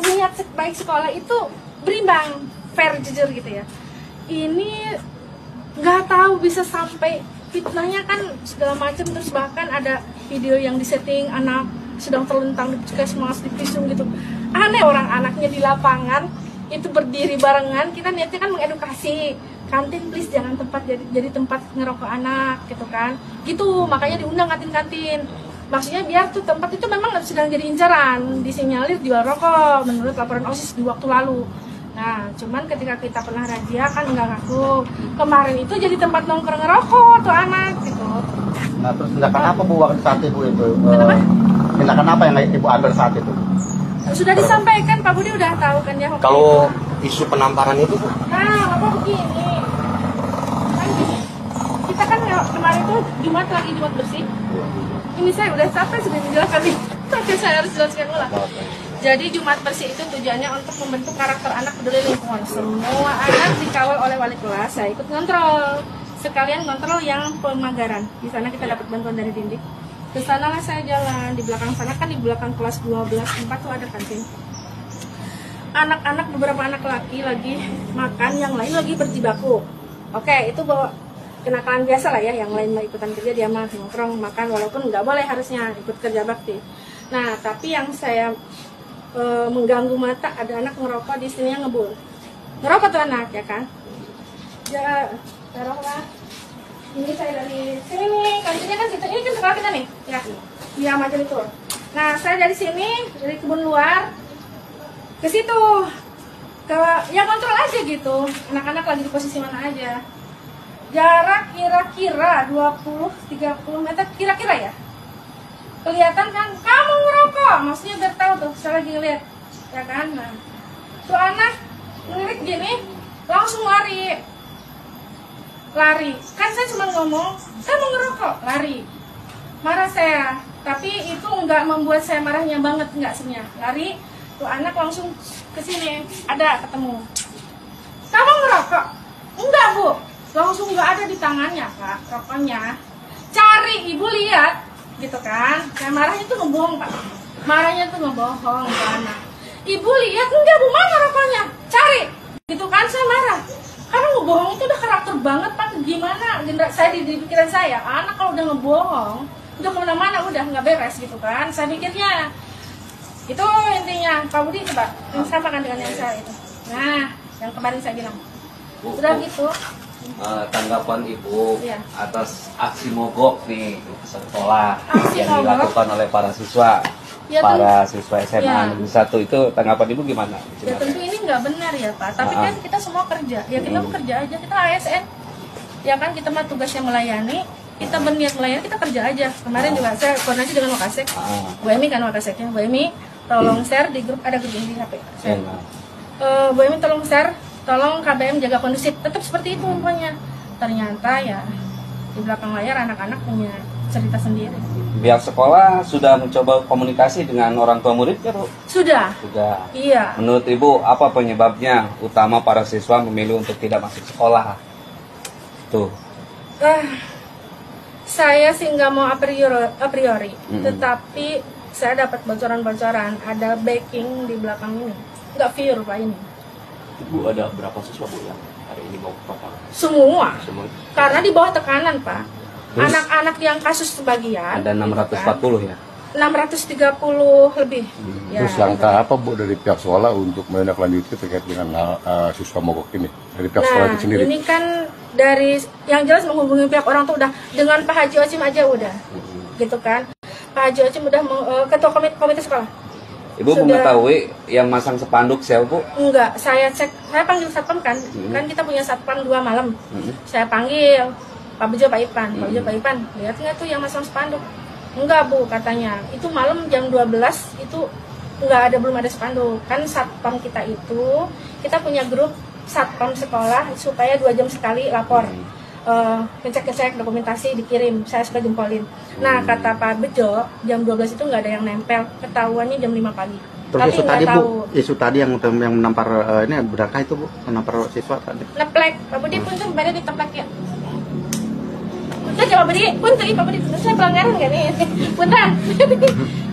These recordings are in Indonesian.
Niat baik sekolah itu berimbang, fair, jujur gitu ya. Ini nggak tahu bisa sampai fitnahnya kan segala macam, terus bahkan ada video yang disetting anak sedang terlentang di puskesmas, di visum gitu. Aneh, orang anaknya di lapangan itu berdiri barengan. Kita niatnya kan mengedukasi, kantin please jangan jadi tempat ngerokok anak gitu kan, gitu. Makanya diundang kantin-kantin, maksudnya biar tuh tempat itu memang sedang jadi incaran, disinyalir jual rokok menurut laporan OSIS di waktu lalu. Nah, cuman ketika kita pernah razia kan nggak ngaku. Kemarin itu jadi tempat nongkrong ngerokok tuh anak gitu. Nah, terus tindakan apa Bu waktu saat Ibu itu? Tindakan apa yang Ibu ambil saat itu? Sudah disampaikan, Pak Budi udah tahu kan ya. Kalau isu penamparan itu Bu? Nah, Bapak begini. Kan gini, kita kan kemarin tuh Jumat bersih. Ini saya udah capek sudah menjelaskan nih. Tapi saya harus jelaskan ulang. Jadi Jumat bersih itu tujuannya untuk membentuk karakter anak peduli lingkungan. Semua anak dikawal oleh wali kelas. Saya ikut ngontrol. Sekalian ngontrol yang pemagaran. Di sana kita dapat bantuan dari Dindik. Ke sanalah saya jalan. Di belakang sana kan di belakang kelas 12 4 tuh ada kantin. Anak-anak, beberapa anak laki lagi makan, yang lain lagi berjibaku. Oke, itu bawa kenakalan biasa lah ya. Yang lain mau ikutan kerja, dia mah nongkrong makan, walaupun nggak boleh harusnya ikut kerja bakti. Nah, tapi yang saya mengganggu mata, ada anak ngerokok di sini yang ngebul. Ngerokok tuh anak ya kan. Ya, taruhlah. Ini saya dari sini nih, kantinnya kan situ. Ini kan sekolah kita nih, ya. Dia maju itu. Nah, saya dari sini, dari kebun luar ke situ. Ya kontrol aja gitu. Anak-anak lagi di posisi mana aja. Jarak kira-kira 20-30 meter kira-kira ya. Kelihatan kan kamu ngerokok, maksudnya biar tahu tuh saya lagi ngeliat, ya kan. Nah, tuh anak ngelirik gini langsung lari kan. Saya cuma ngomong saya mau ngerokok, lari. Marah saya, tapi itu nggak membuat saya marahnya banget, nggak sebenarnya. Lari tuh anak langsung ke sini, ada ketemu. Kamu ngerokok? Enggak Bu, langsung nggak ada di tangannya Pak rokoknya. Cari, Ibu lihat gitu kan. Saya marahnya tuh ngebohong Pak, marahnya tuh ngebohong ke anak. Ibu lihat enggak Bu, mana rokoknya, cari gitu kan. Saya marah karena ngebohong itu udah karakter banget Pak. Gimana saya di pikiran saya, anak kalau udah ngebohong udah kemana-mana, udah nggak beres gitu kan. Saya pikirnya itu intinya. Pak Budi coba sama kan dengan yang saya itu. Nah, yang kemarin saya bilang udah gitu. Tanggapan Ibu ya atas aksi mogok nih sekolah aksi yang mogok dilakukan oleh para siswa, ya, para siswa SMA ya. Negeri 1 itu, tanggapan Ibu gimana? Ya tentu ini nggak benar ya Pak, tapi kan kita semua kerja, ya kita bekerja aja, kita ASN, ya kan, kita mah tugasnya melayani, kita berniat melayani, kita kerja aja. Kemarin juga saya koordinasi dengan Wakasek, Bu Emi kan Wakaseknya, Bu Emi tolong share di grup, ada grup ini di HP saya. Bu Emi tolong share, tolong KBM jaga kondusif, tetap seperti itu umpamanya. Ternyata ya di belakang layar anak-anak punya cerita sendiri. Pihak sekolah sudah mencoba komunikasi dengan orang tua murid ya Bu? Sudah. Iya. Menurut Ibu apa penyebabnya utama para siswa memilih untuk tidak masuk sekolah? Tuh. Saya sih nggak mau a priori, tetapi saya dapat bocoran-bocoran, ada backing di belakang ini, nggak pure Pak ini. Bu, ada berapa siswa Bu yang hari ini mau total? Semua. Karena di bawah tekanan Pak. Anak-anak yang kasus sebagian ada 640 ya? 630 lebih. Ya, terus langkah apa Bu dari pihak sekolah untuk menindaklanjuti terkait dengan siswa mogok ini dari pihak sekolah itu sendiri? Ini kan dari yang jelas menghubungi pihak orang tuh udah, dengan Pak Haji Ocim aja udah, gitu kan. Pak Haji Ocim udah ketua komite sekolah. Ibu sudah mengetahui yang masang spanduk siapa Bu? Enggak, saya cek, saya panggil satpam kan, kan kita punya satpam 2 malam. Saya panggil Pak Bejo, Pak Ipan, Pak Bejo, Pak Ipan, lihat nggak tuh yang masang spanduk? Enggak Bu, katanya. Itu malam jam 12 itu belum ada spanduk. Kan satpam kita itu, kita punya grup satpam sekolah supaya 2 jam sekali lapor. Ngecek-ngecek dokumentasi dikirim, saya suka jempolin. Nah, kata Pak Bejo, jam 12 itu nggak ada yang nempel, ketahuannya jam 5 pagi. Terus tapi isu tadi tahu. Bu, isu tadi yang menampar ini benarkah itu Bu, menampar siswa tadi? Neplek, Pak Budi pun tuh pada diteplek ya. Punten ya Pak Budi, punten Pak Budi, saya pelanggaran gak nih? Punten.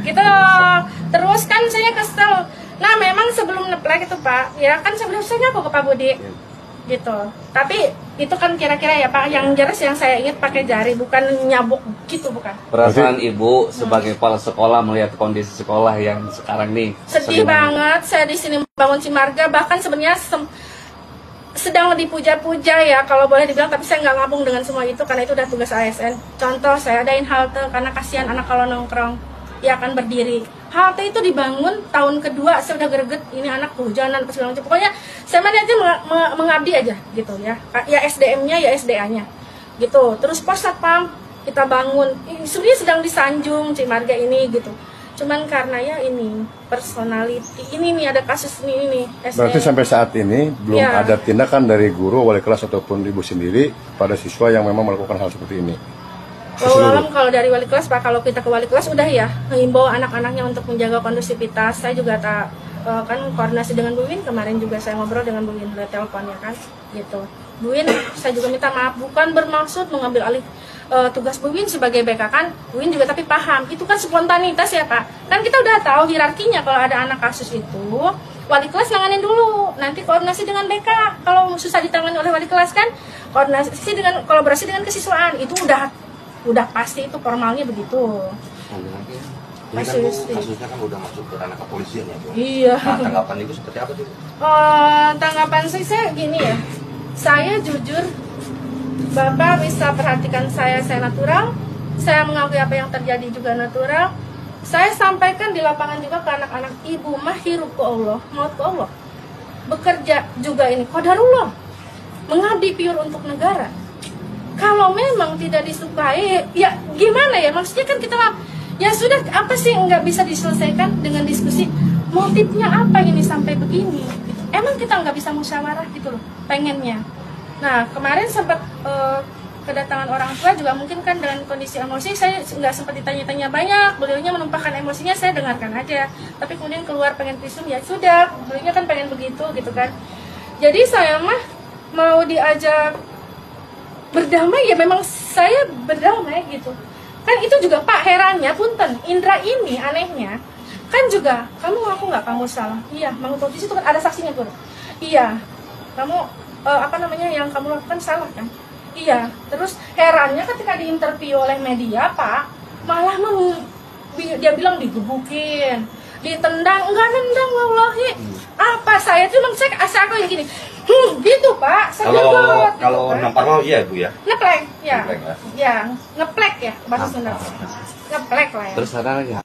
Gitu. Terus kan saya ngeplek itu Pak, ya kan sebenarnya ngaku ke Pak Budi gitu. Tapi itu kan kira-kira ya Pak, yang jelas yang saya ingat pakai jari, bukan nyabuk gitu, bukan. Perasaan Ibu sebagai kepala sekolah melihat kondisi sekolah yang sekarang nih. Sedih banget, saya di sini bangun Cimarga, bahkan sebenarnya sedang dipuja-puja ya kalau boleh dibilang, tapi saya nggak ngabung dengan semua itu karena itu udah tugas ASN. Contoh saya adain halte karena kasihan anak kalau nongkrong ya akan berdiri. Halte itu dibangun tahun kedua, saya udah greget ini anak kehujanan apa segala macam. Pokoknya saya mah aja mengabdi aja gitu ya. Ya SDM-nya ya SDA-nya gitu. Terus pos satpam kita bangun. Sebenarnya sedang disanjung Cimarga ini gitu. Cuman karena ya ini personality ini nih ada kasus ini nih. Berarti sampai saat ini belum Ya. ada tindakan dari guru, wali kelas ataupun ibu sendiri pada siswa yang memang melakukan hal seperti ini. Kalau dari wali kelas Pak, kalau kita ke wali kelas udah ya mengimbau anak-anaknya untuk menjaga kondusivitas. Saya juga kan koordinasi dengan Bu Win, kemarin juga saya ngobrol dengan Bu Win lewat telepon ya kan gitu. Bu Win, saya juga minta maaf, bukan bermaksud mengambil alih tugas Bu Win sebagai BK kan. Bu Win juga tapi paham, itu kan spontanitas ya Pak. Kan kita udah tahu hierarkinya, kalau ada anak kasus itu wali kelas nanganin dulu, nanti koordinasi dengan BK. Kalau susah ditangani oleh wali kelas kan koordinasi dengan kolaborasi dengan kesiswaan, itu udah pasti itu formalnya begitu. Ini kan Bu, kasusnya kan udah masuk ke ranah kepolisian ya Bu. Iya. Nah, tanggapan Ibu seperti apa sih? Tanggapan saya gini ya, saya jujur, Bapak bisa perhatikan saya natural, saya mengakui apa yang terjadi juga natural. Saya sampaikan di lapangan juga ke anak-anak, ibu mah hirup ke Allah, maut ke Allah. Bekerja juga ini qadarullah, mengabdi pure untuk negara. Kalau memang tidak disukai, ya gimana ya? Maksudnya kan kita ya sudah, apa sih nggak bisa diselesaikan dengan diskusi? Motifnya apa ini sampai begini? Emang kita nggak bisa musyawarah gitu loh, pengennya. Nah kemarin sempat kedatangan orang tua juga mungkin kan dengan kondisi emosi, saya nggak sempat ditanya-tanya banyak. Beliaunya menumpahkan emosinya, saya dengarkan aja. Tapi kemudian keluar pengen visum, ya sudah. Beliaunya kan pengen begitu gitu kan. Jadi saya mah mau diajak berdamai ya memang saya berdamai gitu kan. Itu juga Pak herannya punten Indra ini anehnya kan juga, kamu ngaku nggak kamu salah? Iya, mengutuk di situ kan ada saksinya tuh. Iya, kamu yang kamu lakukan salah kan? Iya. Terus herannya ketika diinterview oleh media Pak, malah dia bilang digebukin, ditendang. Enggak nendang wallahi. Apa saya cuma saya yang gini. Gitu Pak. Kalau gitu, nampar mau iya Bu ya. ngeplek ya. Ngeplek, ya. Ya, ngeplek ya bahasa Sunda. Ngeplek lah ya. Terus ada ya.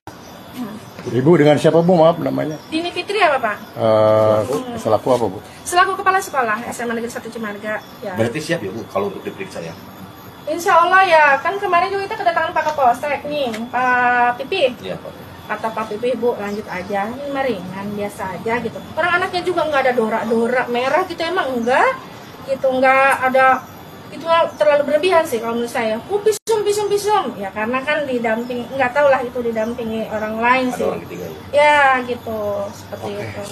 Ibu dengan siapa Bu, maaf namanya? Dini Fitri apa Pak? Selaku apa Bu? Selaku kepala sekolah SMA Negeri 1 Cimarga ya. Berarti siap ya Bu kalau untuk diperiksa ya? Insya Allah ya, kan kemarin juga kita kedatangan Pak Kapolsek nih, Pak Pipi. Iya Pak. Kata Pak Pipi, Bu lanjut aja, ini mah ringan biasa aja gitu. Orang anaknya juga nggak ada dorak merah gitu, emang enggak gitu, nggak ada, itu terlalu berlebihan sih kalau menurut saya. Pisum ya karena kan didampingi, nggak tahu lah itu didampingi orang lain Ada sih. orang ketiga ya? Ya gitu, seperti itu.